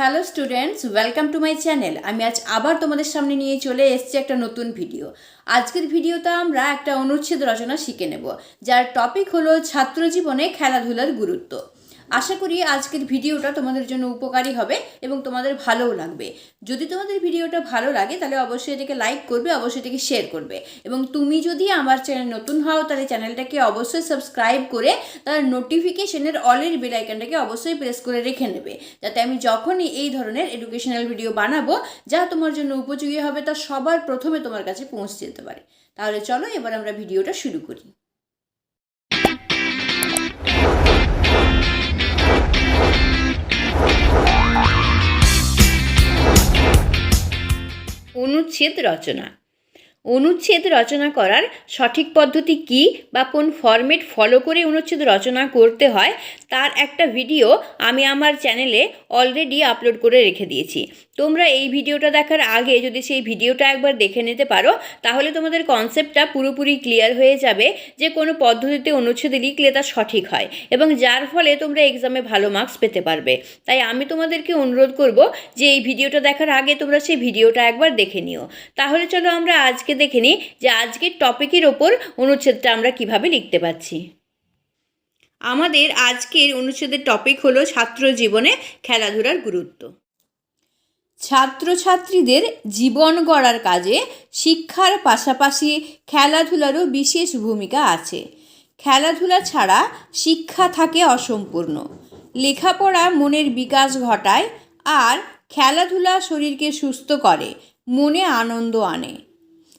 Hello students, welcome to my channel. আমি আজ আবার তোমাদের সামনে নিয়ে চলে এসেছি একটা নতুন ভিডিও। আজকের ভিডিওতে আমরা একটা অনুচ্ছেদ রচনা শিখে নেব, যার টপিক হলো ছাত্র জীবনে খেলাধুলার গুরুত্ব। আশা করি আজকের ভিডিওটা তোমাদের জন্য উপকারী হবে এবং তোমাদের ভালোও লাগবে। যদি তোমাদের ভিডিওটা ভালো লাগে তাহলে অবশ্যই এটাকে লাইক করবে, অবশ্যই এটাকে শেয়ার করবে। এবং তুমি যদি আমার চ্যানেল নতুন হও তাহলে চ্যানেলটাকে অবশ্যই সাবস্ক্রাইব করে তার নোটিফিকেশনের অলের বেল আইকনটাকে অবশ্যই প্রেস করে রেখে নেবে, যাতে আমি যখনই এই ধরনের এডুকেশনাল ভিডিও বানাবো যা তোমার জন্য উপযোগী হবে তা সবার প্রথমে তোমার কাছে পৌঁছে যেতে পারে। তাহলে চলো এবার আমরা ভিডিওটা শুরু করি। অনুচ্ছেদ রচনা। অনুচ্ছেদ রচনা করার সঠিক পদ্ধতি কী বা কোন ফরম্যাট ফলো করে অনুচ্ছেদ রচনা করতে হয় তার একটা ভিডিও আমি আমার চ্যানেলে অলরেডি আপলোড করে রেখে দিয়েছি। তোমরা এই ভিডিওটা দেখার আগে যদি সেই ভিডিওটা একবার দেখে নিতে পারো তাহলে তোমাদের কনসেপ্টটা পুরোপুরি ক্লিয়ার হয়ে যাবে যে কোনো পদ্ধতিতে অনুচ্ছেদ লিখলে তা সঠিক হয় এবং যার ফলে তোমরা এক্সামে ভালো মার্কস পেতে পারবে। তাই আমি তোমাদেরকে অনুরোধ করব যে এই ভিডিওটা দেখার আগে তোমরা সেই ভিডিওটা একবার দেখে নিও। তাহলে চলো আমরা আজকে দেখে নিই যে আজকের টপিকের ওপর অনুচ্ছেদটা আমরা কিভাবে লিখতে পারছি। আমাদের আজকের অনুচ্ছেদের টপিক হলো ছাত্র জীবনে খেলাধুলার গুরুত্ব। ছাত্রছাত্রীদের জীবন গড়ার কাজে শিক্ষার পাশাপাশি খেলাধুলারও বিশেষ ভূমিকা আছে। খেলাধুলা ছাড়া শিক্ষা থাকে অসম্পূর্ণ। লেখাপড়া মনের বিকাশ ঘটায় আর খেলাধুলা শরীরকে সুস্থ করে, মনে আনন্দ আনে।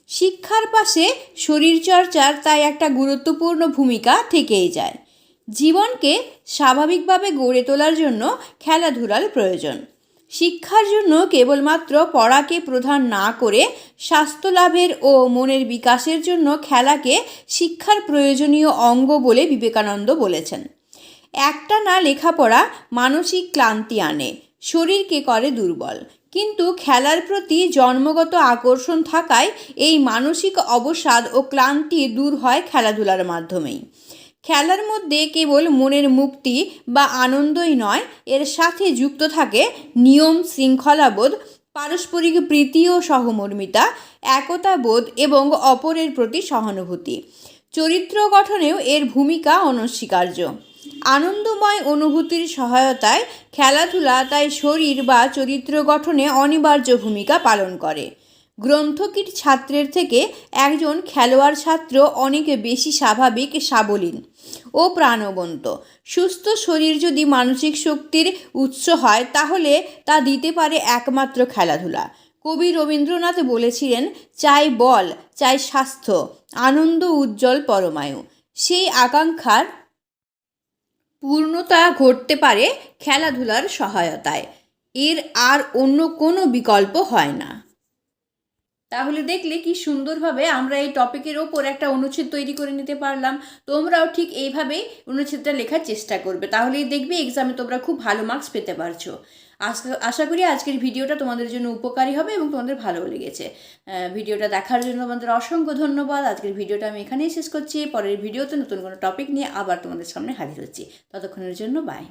শিক্ষার পাশে শরীরচর্চার তাই একটা গুরুত্বপূর্ণ ভূমিকা থেকেই যায়। জীবনকে স্বাভাবিকভাবে গড়ে তোলার জন্য খেলাধুলার প্রয়োজন। শিক্ষার জন্য কেবলমাত্র পড়াকে প্রধান না করে স্বাস্থ্য লাভের ও মনের বিকাশের জন্য খেলাকে শিক্ষার প্রয়োজনীয় অঙ্গ বলে বিবেকানন্দ বলেছেন। একটানা লেখাপড়া মানসিক ক্লান্তি আনে, শরীরকে করে দুর্বল, কিন্তু খেলার প্রতি জন্মগত আকর্ষণ থাকায় এই মানসিক অবসাদ ও ক্লান্তি দূর হয় খেলাধুলার মাধ্যমেই। খেলার মধ্যে কেবল মনের মুক্তি বা আনন্দই নয়, এর সাথে যুক্ত থাকে নিয়ম শৃঙ্খলাবোধ, পারস্পরিক প্রীতি ও সহমর্মিতা, একতাবোধ এবং অপরের প্রতি সহানুভূতি। চরিত্র গঠনেও এর ভূমিকা অনস্বীকার্য। আনন্দময় অনুভূতির সহায়তায় খেলাধুলা তাই শরীর বা চরিত্র গঠনে অনিবার্য ভূমিকা পালন করে। গ্রন্থকিট ছাত্রের থেকে একজন খেলোয়াড় ছাত্র অনেক বেশি স্বাভাবিক, সাবলীল ও প্রাণবন্ত। সুস্থ শরীর যদি মানসিক শক্তির উৎস হয় তাহলে তা দিতে পারে একমাত্র খেলাধুলা। কবি রবীন্দ্রনাথ বলেছিলেন, চাই বল, চাই স্বাস্থ্য, আনন্দ উজ্জ্বল পরমায়ু। সেই আকাঙ্ক্ষার পূর্ণতা ঘটতে পারে খেলাধুলার সহায়তায়। এর আর অন্য কোনো বিকল্প হয় না। তাহলে দেখলে কি সুন্দরভাবে আমরা এই টপিকের ওপর একটা অনুচ্ছেদ তৈরি করে নিতে পারলাম। তোমরাও ঠিক এইভাবেই অনুচ্ছেদটা লেখার চেষ্টা করবে, তাহলেই দেখবে এক্সামে তোমরা খুব ভালো মার্কস পেতে পারছো। আশা করি আজকের ভিডিওটা তোমাদের জন্য উপকারী হবে এবং তোমাদের ভালো লেগেছে। ভিডিওটা দেখার জন্য তোমাদের অসংখ্য ধন্যবাদ। আজকের ভিডিওটা আমি এখানেই শেষ করছি। পরের ভিডিওতে নতুন কোনো টপিক নিয়ে আবার তোমাদের সামনে হাজির হচ্ছি। ততক্ষণের জন্য বাই।